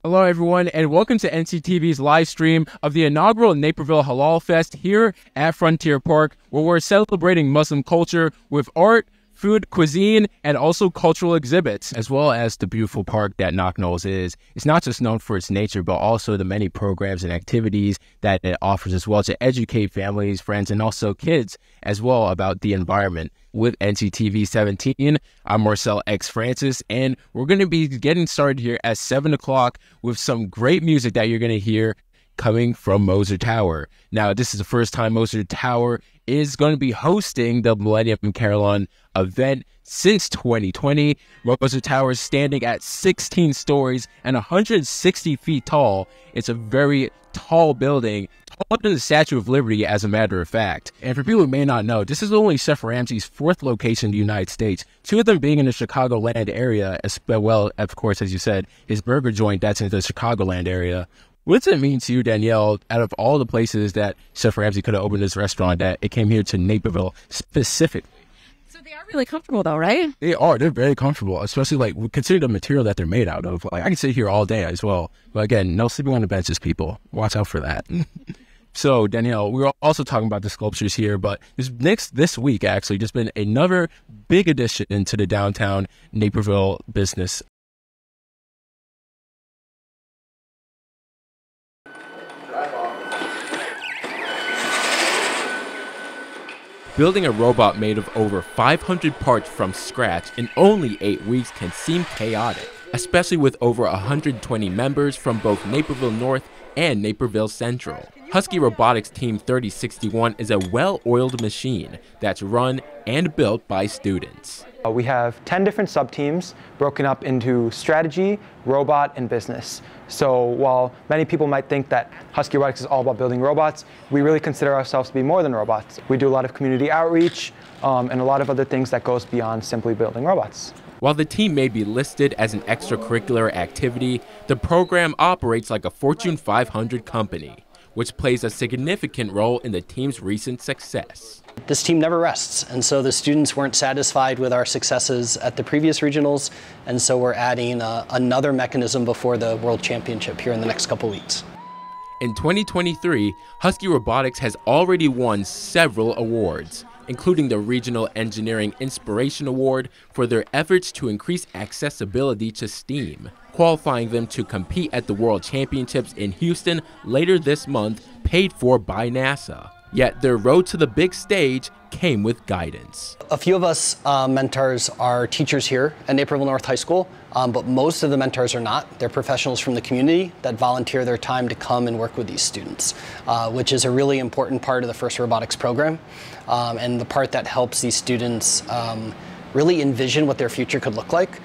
Hello, everyone, and welcome to NCTV's live stream of the inaugural Naperville Halal Fest here at Frontier Park, where we're celebrating Muslim culture with art, food, cuisine, and also cultural exhibits, as well as the beautiful park that Knock Knolls is. It's not just known for its nature, but also the many programs and activities that it offers as well to educate families, friends, and also kids as well about the environment. With NCTV 17, I'm Marcel X Francis, and we're going to be getting started here at 7 o'clock with some great music that you're going to hear coming from Moser Tower. Now, this is the first time Moser Tower is going to be hosting the Millennium Carillon event since 2020. Moser Tower is standing at 16 stories and 160 feet tall. It's a very tall building, taller than the Statue of Liberty, as a matter of fact. And for people who may not know, this is only Chef Ramsay's fourth location in the United States, two of them being in the Chicagoland area, as well, of course, as you said, his burger joint that's in the Chicagoland area. What does it mean to you, Danielle, out of all the places that Chef Ramsay could have opened this restaurant, that it came here to Naperville specifically? So they are really comfortable though, right? They are. They're very comfortable, especially like consider the material that they're made out of. Like I can sit here all day as well. But again, no sleeping on the benches, people. Watch out for that. So, Danielle, we were also talking about the sculptures here, but this week, actually, just been another big addition to the downtown Naperville business. Building a robot made of over 500 parts from scratch in only 8 weeks can seem chaotic, especially with over 120 members from both Naperville North and Naperville Central. Husky Robotics Team 3061 is a well-oiled machine that's run and built by students. We have 10 different sub-teams broken up into strategy, robot, and business. So while many people might think that Husky Robotics is all about building robots, we really consider ourselves to be more than robots. We do a lot of community outreach and a lot of other things that goes beyond simply building robots. While the team may be listed as an extracurricular activity, the program operates like a Fortune 500 company, which plays a significant role in the team's recent success. This team never rests, and so the students weren't satisfied with our successes at the previous regionals, and so we're adding another mechanism before the World Championship here in the next couple weeks. In 2023, Husky Robotics has already won several awards, including the Regional Engineering Inspiration Award for their efforts to increase accessibility to STEAM, qualifying them to compete at the World Championships in Houston later this month, paid for by NASA. Yet their road to the big stage came with guidance. A few of us mentors are teachers here at Naperville North High School, but most of the mentors are not. They're professionals from the community that volunteer their time to come and work with these students, which is a really important part of the FIRST Robotics program, and the part that helps these students really envision what their future could look like.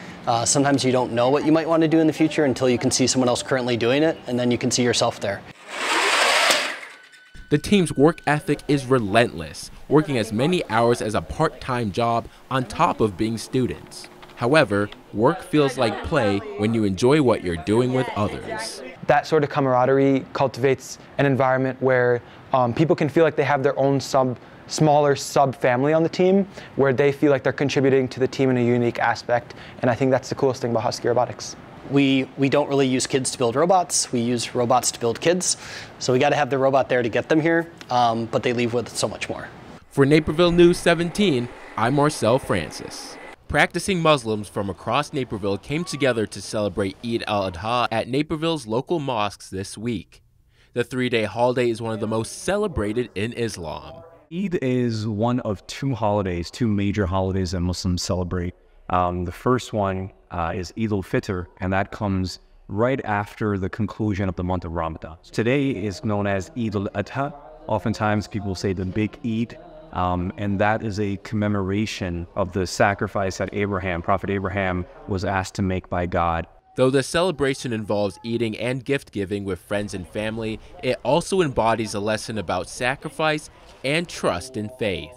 Sometimes you don't know what you might want to do in the future until you can see someone else currently doing it, and then you can see yourself there. The team's work ethic is relentless, working as many hours as a part-time job on top of being students. However, work feels like play when you enjoy what you're doing with others. That sort of camaraderie cultivates an environment where people can feel like they have their own smaller sub-family on the team, where they feel like they're contributing to the team in a unique aspect, and I think that's the coolest thing about Husky Robotics. We don't really use kids to build robots, we use robots to build kids. So we got to have the robot there to get them here, but they leave with so much more. For Naperville News 17, I'm Marcel Francis. Practicing Muslims from across Naperville came together to celebrate Eid al-Adha at Naperville's local mosques this week. The 3-day holiday is one of the most celebrated in Islam. Eid is one of two major holidays that Muslims celebrate. The first one is Eid al-Fitr, and that comes right after the conclusion of the month of Ramadan. Today is known as Eid al-Adha. Oftentimes people say the big Eid, and that is a commemoration of the sacrifice that Prophet Abraham, was asked to make by God. Though the celebration involves eating and gift-giving with friends and family, it also embodies a lesson about sacrifice and trust in faith.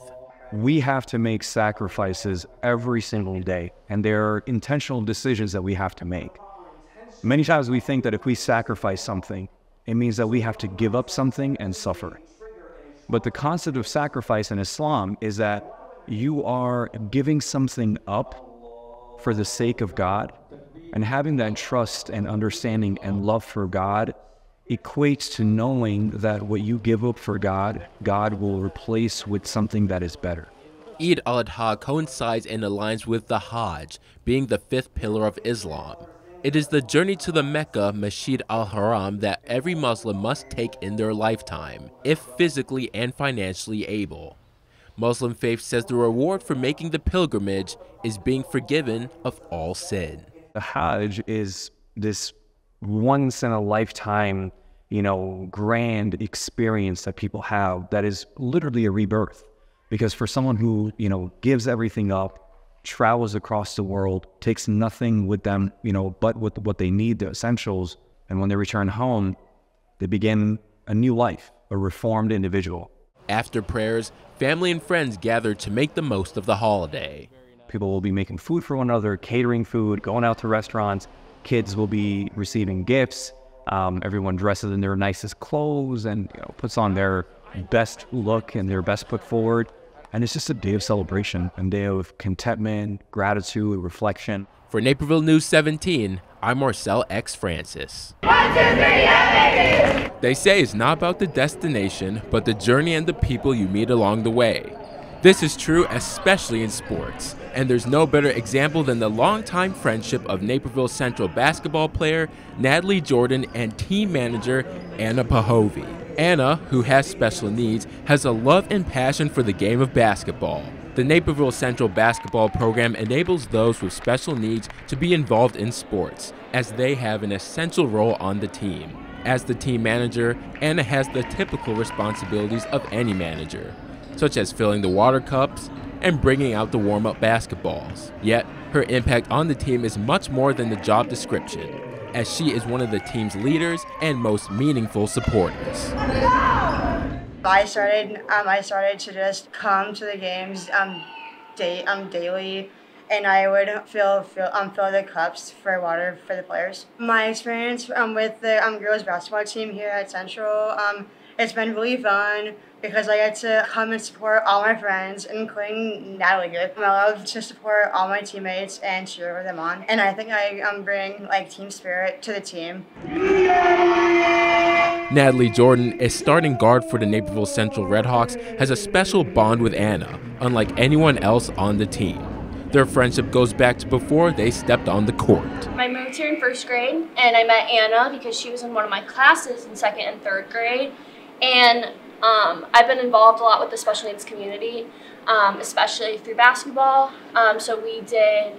We have to make sacrifices every single day, and there are intentional decisions that we have to make. Many times we think that if we sacrifice something, it means that we have to give up something and suffer. But the concept of sacrifice in Islam is that you are giving something up for the sake of God, And having that trust and understanding and love for God equates to knowing that what you give up for God, God will replace with something that is better. Eid al-Adha coincides and aligns with the Hajj, being the fifth pillar of Islam. It is the journey to the Mecca Masjid al-Haram that every Muslim must take in their lifetime, if physically and financially able. Muslim faith says the reward for making the pilgrimage is being forgiven of all sin. The Hajj is this once-in-a-lifetime, grand experience that people have that is literally a rebirth. Because for someone who, gives everything up, travels across the world, takes nothing with them, but with what they need, the essentials, and when they return home, they begin a new life, a reformed individual. After prayers, family and friends gather to make the most of the holiday. People will be making food for one another, catering food, going out to restaurants. Kids will be receiving gifts. Everyone dresses in their nicest clothes and puts on their best look and their best foot forward. And it's just a day of celebration, a day of contentment, gratitude, reflection. For Naperville News 17, I'm Marcel X. Francis. 1, 2, 3, yeah, baby! They say it's not about the destination, but the journey and the people you meet along the way. This is true especially in sports, and there's no better example than the longtime friendship of Naperville Central basketball player Natalie Jordan and team manager Anna Pahovy. Anna, who has special needs, has a love and passion for the game of basketball. The Naperville Central basketball program enables those with special needs to be involved in sports, as they have an essential role on the team. As the team manager, Anna has the typical responsibilities of any manager, such as filling the water cups and bringing out the warm-up basketballs. Yet, her impact on the team is much more than the job description, as she is one of the team's leaders and most meaningful supporters. I started to just come to the games daily, and I would fill the cups for water for the players. My experience with the girls basketball team here at Central, it's been really fun because I get to come and support all my friends, including Natalie here. I love to support all my teammates and cheer them on, and I think I bring team spirit to the team. Natalie Jordan, a starting guard for the Naperville Central Redhawks, has a special bond with Anna, unlike anyone else on the team. Their friendship goes back to before they stepped on the court. I moved here in 1st grade, and I met Anna because she was in one of my classes in 2nd and 3rd grade. And I've been involved a lot with the special needs community, especially through basketball. So we did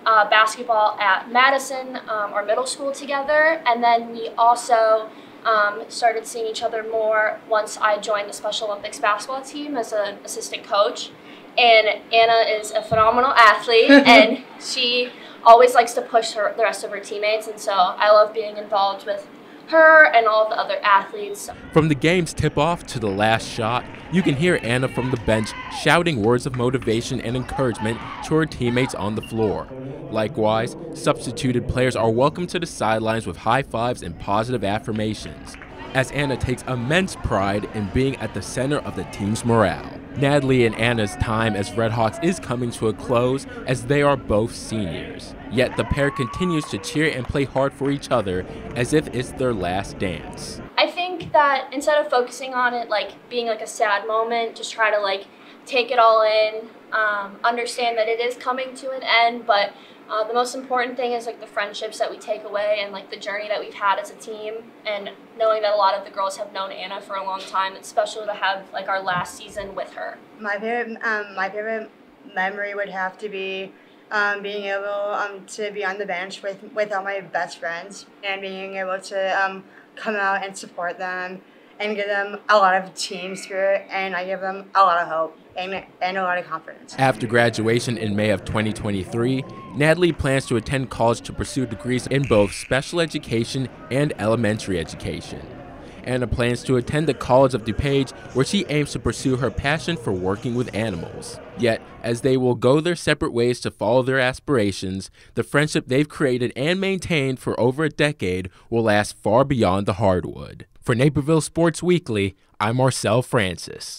basketball at Madison, our middle school, together, and then we also started seeing each other more once I joined the Special Olympics basketball team as an assistant coach. And Anna is a phenomenal athlete, and she always likes to push the rest of her teammates, and so I love being involved with her and all of the other athletes. From the game's tip-off to the last shot, you can hear Anna from the bench shouting words of motivation and encouragement to her teammates on the floor. Likewise, substituted players are welcome to the sidelines with high fives and positive affirmations, as Anna takes immense pride in being at the center of the team's morale. Natalie and Anna's time as Redhawks is coming to a close as they are both seniors. Yet the pair continues to cheer and play hard for each other as if it's their last dance. I think that instead of focusing on it being a sad moment, just try to take it all in, understand that it is coming to an end, but the most important thing is the friendships that we take away and the journey that we've had as a team, and knowing that a lot of the girls have known Anna for a long time. It's special to have our last season with her. My favorite memory would have to be being able to be on the bench with all my best friends and being able to come out and support them and give them a lot of team spirit, and I give them a lot of hope and a lot of confidence. After graduation in May of 2023, Natalie plans to attend college to pursue degrees in both special education and elementary education. Anna plans to attend the College of DuPage, where she aims to pursue her passion for working with animals. Yet, as they will go their separate ways to follow their aspirations, the friendship they've created and maintained for over a decade will last far beyond the hardwood. For Naperville Sports Weekly, I'm Marcel Francis.